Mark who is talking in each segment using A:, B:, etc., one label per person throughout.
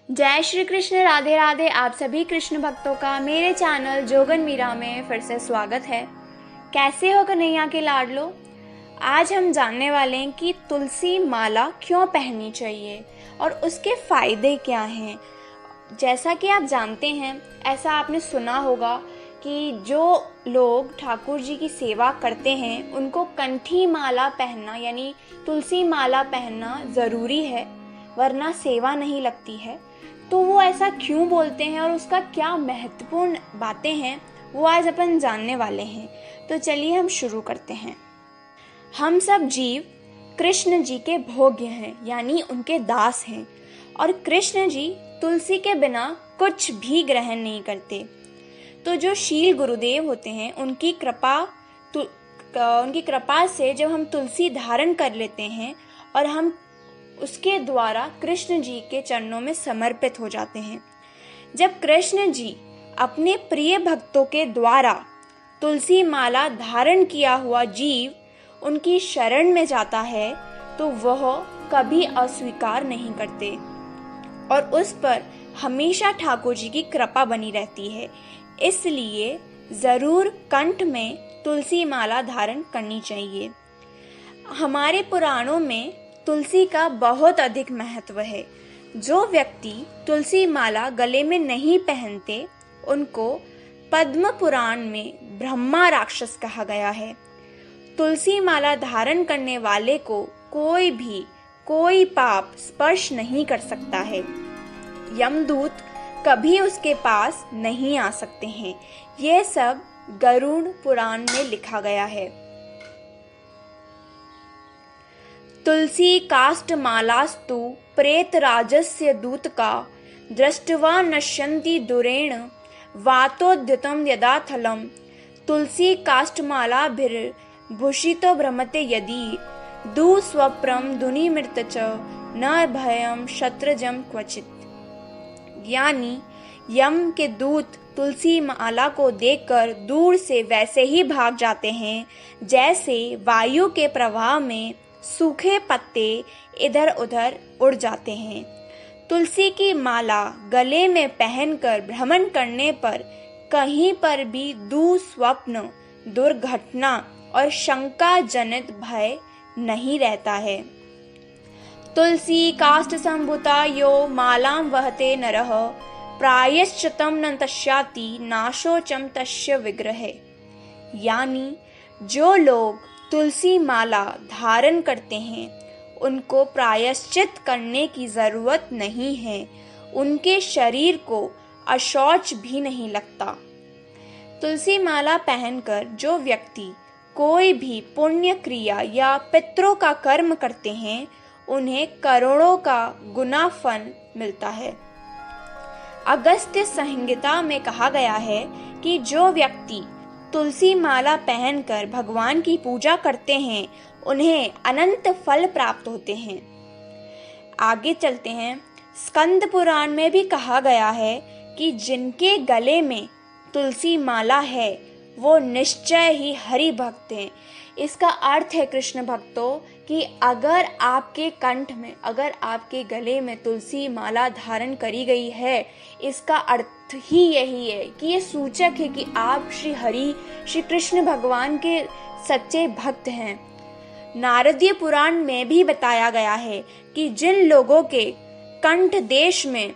A: जय श्री कृष्ण, राधे राधे। आप सभी कृष्ण भक्तों का मेरे चैनल जोगन मीरा में फिर से स्वागत है। कैसे हो कन्हैया के लाडलो। आज हम जानने वाले हैं कि तुलसी माला क्यों पहननी चाहिए और उसके फायदे क्या हैं। जैसा कि आप जानते हैं, ऐसा आपने सुना होगा कि जो लोग ठाकुर जी की सेवा करते हैं उनको कंठी माला पहनना यानी तुलसी माला पहनना ज़रूरी है, वरना सेवा नहीं लगती है। तो वो ऐसा क्यों बोलते हैं और उसका क्या महत्वपूर्ण बातें हैं, वो आज अपन जानने वाले हैं। तो चलिए हम शुरू करते हैं। हम सब जीव कृष्ण जी के भोग्य हैं, यानी उनके दास हैं, और कृष्ण जी तुलसी के बिना कुछ भी ग्रहण नहीं करते। तो जो शील गुरुदेव होते हैं, उनकी कृपा से जब हम तुलसी धारण कर लेते हैं और हम उसके द्वारा कृष्ण जी के चरणों में समर्पित हो जाते हैं। जब कृष्ण जी अपने प्रिय भक्तों के द्वारा तुलसी माला धारण किया हुआ जीव उनकी शरण में जाता है तो वह कभी अस्वीकार नहीं करते और उस पर हमेशा ठाकुर जी की कृपा बनी रहती है। इसलिए जरूर कंठ में तुलसी माला धारण करनी चाहिए। हमारे पुराणों में तुलसी का बहुत अधिक महत्व है। जो व्यक्ति तुलसी माला गले में नहीं पहनते उनको पद्म पुराण में ब्रह्मा राक्षस कहा गया है। तुलसी माला धारण करने वाले को कोई पाप स्पर्श नहीं कर सकता है। यमदूत कभी उसके पास नहीं आ सकते हैं। यह सब गरुड़ पुराण में लिखा गया है। तुलसी काष्ठ मालास्तु प्रेत राजस्य दूत का दृष्टवा नश्यन्ति दुरेण वातोद्यतम यदा थलम तुलसी काष्ठ माला भूषितो भ्रमते यदि दु स्वप्रम दुनिमृत च न भयम शत्रजम क्वचित। यानी यम के दूत तुलसी माला को देखकर दूर से वैसे ही भाग जाते हैं जैसे वायु के प्रवाह में सूखे पत्ते इधर उधर उड़ जाते हैं। तुलसी की माला गले में पहनकर भ्रमण करने पर कहीं पर भी दुस्वप्न, दुर्घटना और शंका जनित भय नहीं रहता है। तुलसी काष्ठ संभुता यो मालां वहते नरः प्रायश्चितं न तस्याति नाशोचम तस्य विग्रहे। यानी जो लोग तुलसी माला धारण करते हैं उनको प्रायश्चित करने की जरूरत नहीं है। उनके शरीर को अशौच भी नहीं लगता। तुलसी माला पहनकर जो व्यक्ति कोई भी पुण्य क्रिया या पितरों का कर्म करते हैं उन्हें करोड़ों का गुना फल मिलता है। अगस्त्य संहिता में कहा गया है कि जो व्यक्ति तुलसी माला पहनकर भगवान की पूजा करते हैं उन्हें अनंत फल प्राप्त होते हैं। आगे चलते हैं। स्कंद पुराण में भी कहा गया है कि जिनके गले में तुलसी माला है वो निश्चय ही हरि भक्त हैं। इसका अर्थ है कृष्ण भक्तों कि अगर आपके कंठ में, अगर आपके गले में तुलसी माला धारण करी गई है, इसका अर्थ ही यही है कि ये सूचक है कि आप श्री कृष्ण भगवान के सच्चे भक्त हैं। नारदीय पुराण में भी बताया गया है कि जिन लोगों के कंठ देश में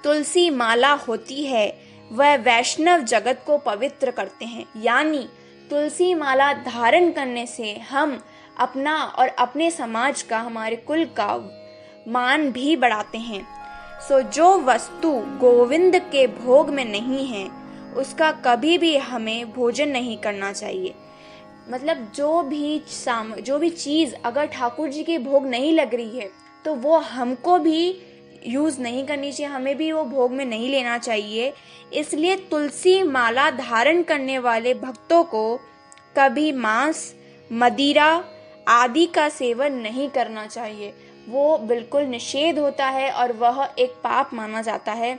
A: तुलसी माला होती है वह वैष्णव जगत को पवित्र करते हैं। यानी तुलसी माला धारण करने से हम अपना और अपने समाज का, हमारे कुल का मान भी बढ़ाते हैं। सो जो वस्तु गोविंद के भोग में नहीं है उसका कभी भी हमें भोजन नहीं करना चाहिए। मतलब जो भी चीज़ अगर ठाकुर जी के भोग नहीं लग रही है तो वो हमको भी यूज़ नहीं करनी चाहिए, हमें भी वो भोग में नहीं लेना चाहिए। इसलिए तुलसी माला धारण करने वाले भक्तों को कभी मांस, मदिरा आदि का सेवन नहीं करना चाहिए। वो बिल्कुल निषेध होता है और वह एक पाप माना जाता है।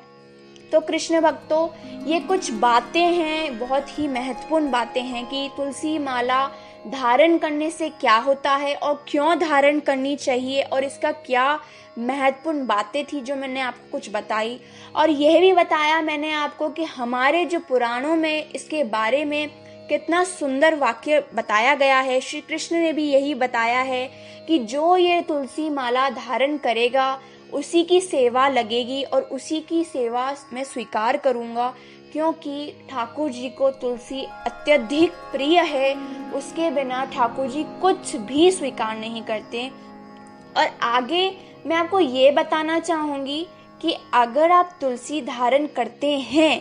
A: तो कृष्ण भक्तों, ये कुछ बातें हैं, बहुत ही महत्वपूर्ण बातें हैं कि तुलसी माला धारण करने से क्या होता है और क्यों धारण करनी चाहिए, और इसका क्या महत्वपूर्ण बातें थी जो मैंने आपको कुछ बताई। और यह भी बताया मैंने आपको कि हमारे जो पुराणों में इसके बारे में कितना सुंदर वाक्य बताया गया है। श्री कृष्ण ने भी यही बताया है कि जो ये तुलसी माला धारण करेगा उसी की सेवा लगेगी और उसी की सेवा मैं स्वीकार करूँगा, क्योंकि ठाकुर जी को तुलसी अत्यधिक प्रिय है। उसके बिना ठाकुर जी कुछ भी स्वीकार नहीं करते। और आगे मैं आपको ये बताना चाहूँगी कि अगर आप तुलसी धारण करते हैं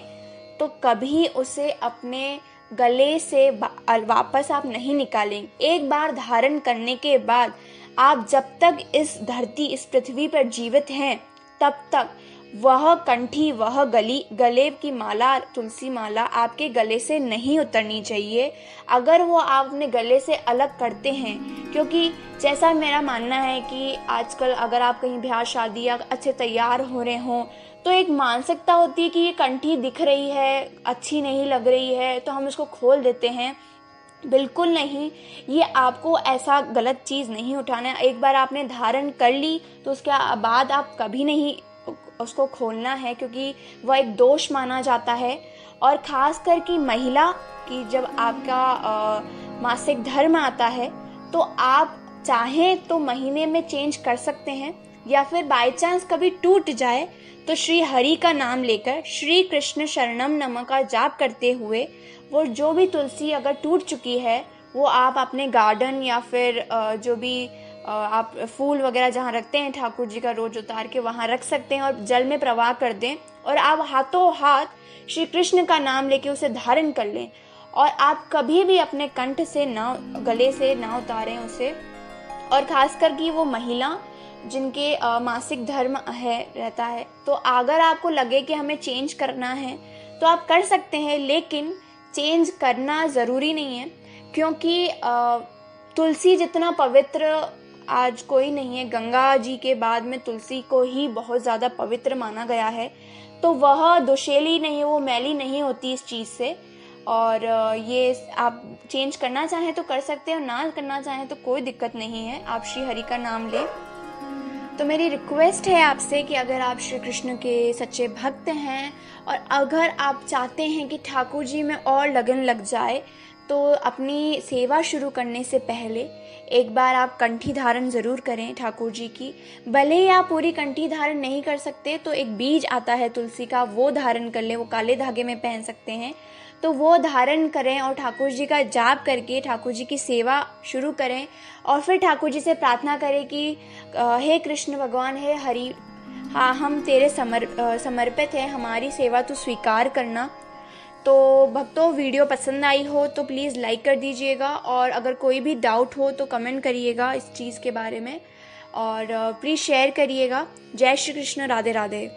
A: तो कभी उसे अपने गले से वापस आप नहीं निकालेंगे। एक बार धारण करने के बाद आप जब तक इस धरती, इस पृथ्वी पर जीवित हैं, तब तक वह कंठी, वह गले की माला, तुलसी माला आपके गले से नहीं उतरनी चाहिए। अगर वो आप अपने गले से अलग करते हैं, क्योंकि जैसा मेरा मानना है कि आजकल अगर आप कहीं ब्याह शादी या अच्छे तैयार हो रहे हों तो एक मानसिकता होती है कि ये कंठी दिख रही है, अच्छी नहीं लग रही है, तो हम इसको खोल देते हैं। बिल्कुल नहीं, ये आपको ऐसा गलत चीज़ नहीं उठाना है। एक बार आपने धारण कर ली तो उसके बाद आप कभी नहीं उसको खोलना है, क्योंकि वह एक दोष माना जाता है। और ख़ास कर कि महिला की जब आपका मासिक धर्म आता है तो आप चाहें तो महीने में चेंज कर सकते हैं, या फिर बाय चांस कभी टूट जाए तो श्री हरि का नाम लेकर श्री कृष्ण शरणम नमः का जाप करते हुए वो जो भी तुलसी अगर टूट चुकी है वो आप अपने गार्डन या फिर जो भी आप फूल वगैरह जहाँ रखते हैं ठाकुर जी का रोज उतार के वहाँ रख सकते हैं और जल में प्रवाह कर दें, और आप हाथों हाथ श्री कृष्ण का नाम लेके उसे धारण कर लें। और आप कभी भी अपने कंठ से ना, गले से ना उतारें उसे। और खासकर कि वो महिला जिनके मासिक धर्म रहता है, तो अगर आपको लगे कि हमें चेंज करना है तो आप कर सकते हैं, लेकिन चेंज करना ज़रूरी नहीं है, क्योंकि तुलसी जितना पवित्र आज कोई नहीं है। गंगा जी के बाद में तुलसी को ही बहुत ज़्यादा पवित्र माना गया है, तो वह दुशेली नहीं, वो मैली नहीं होती इस चीज़ से। और ये आप चेंज करना चाहें तो कर सकते हैं और ना करना चाहें तो कोई दिक्कत नहीं है, आप श्री हरि का नाम लें। तो मेरी रिक्वेस्ट है आपसे कि अगर आप श्री कृष्ण के सच्चे भक्त हैं और अगर आप चाहते हैं कि ठाकुर जी में और लगन लग जाए, तो अपनी सेवा शुरू करने से पहले एक बार आप कंठी धारण ज़रूर करें ठाकुर जी की। भले ही आप पूरी कंठी धारण नहीं कर सकते तो एक बीज आता है तुलसी का, वो धारण कर लें, वो काले धागे में पहन सकते हैं, तो वो धारण करें और ठाकुर जी का जाप करके ठाकुर जी की सेवा शुरू करें। और फिर ठाकुर जी से प्रार्थना करें कि हे कृष्ण भगवान, हे हरि, हाँ हम तेरे समर्पित हैं, हमारी सेवा तू स्वीकार करना। तो भक्तों, वीडियो पसंद आई हो तो प्लीज़ लाइक कर दीजिएगा, और अगर कोई भी डाउट हो तो कमेंट करिएगा इस चीज़ के बारे में, और प्लीज़ शेयर करिएगा। जय श्री कृष्ण, राधे राधे।